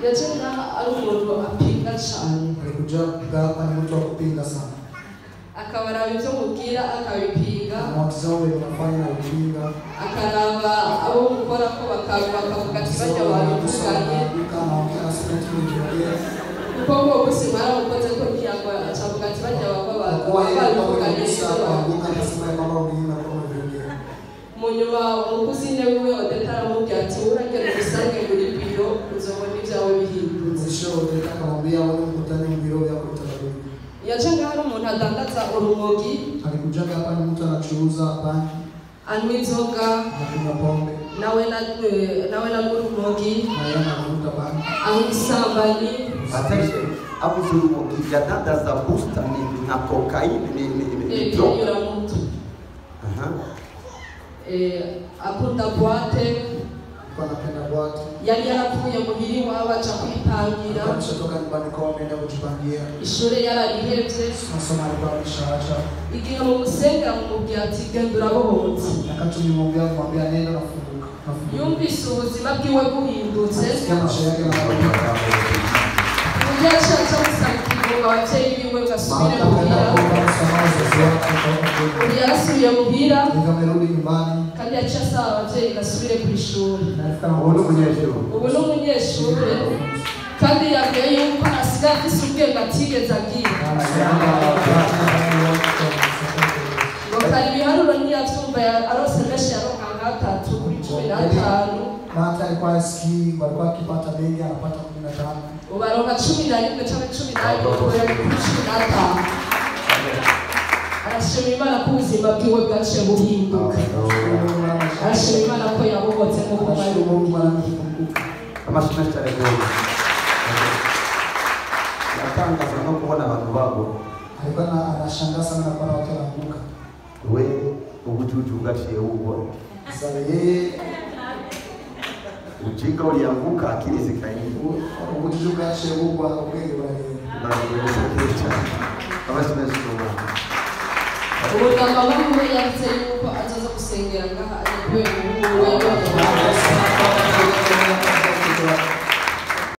Yajenga arumuntu apinga cyane. Alikuja hapa ni mtu wa kupinga sana. Akabaraba ibyo mubwira akabipinga. Mwagizaho unafanya na kupinga. Akaraba abo gukora ko bakavuga ati bajya baruvuganye. Kama wakina sema kimekiongea. Kuko bose baramukoze ko byangwa acavuga ati bajya baruvuganye. Munyuma umukuzine wiwe odetara mubwira ati uragera usange muri biro uzobona ibyawe bihindutse. Akamwambia wale mkutane mbiro yako utarudi. Yajenga hari umuntu adandaza urumogi. Alikuja hapa ni mtu anachuuza bangi. Anywa inzoga. Anakunywa pombe. Nawe na urumogi. Na yeye anavuta bangi. Amusambanyi. Ateshe abuze urumogi yadandaza booster ni nka cocaine ni yura muntu. Akunda boate. Anapenda boate. Yari yarapfuye muhiri wabo aca kwipangira. Akatoka nyumbani kwao ameenda kujipangia. Ishure yararihevye. Masomo alikuwa ameshaacha. Igihe mu musenga mubwira ati genda urabohotse. Mwambia nenda nafunguka. Yumvise ubuzima bwiwe buhindutse. Maisha yake yanabadilika. Yacha musanga abavyeyi biwe basubire muhira. Yarasubiye muhira. Nimerudi nyumbani. Kandi yacha asaba abavyeyi basubire ku ishuri. Ubu ni umunyeshuri. Kandi yabwiye yuko asigaye afise ubwenge atigeze agira. Ngo kari ibiharuro ntiyavyumva arose menshi yaronka nka 3 kuri 15. Mata alikuwa asikii, walikuwa akipata mengi anapata 15. Ubaronka 11 cyangwa 18 kubera kuri 15. Arashima Imana ko ubuzima bwiwe bwaciye buhinduka. Arashima Imana ko yabogotse mu kumari kufunguka. Amashina cyane rero. Yatangaza no kubona abantu babo. Alikuwa anashangaa sana na kuona watu wanaanguka. We ubujuju bwaciye bugwa. Sasa yeye ujinga ulianguka akili zikaingia. Ubujuju bwaciye bugwa ubwenge buragira. Abashina cyane. Ubuganga bamwe yavuze yuko azaza gusengera ngaha ari kwe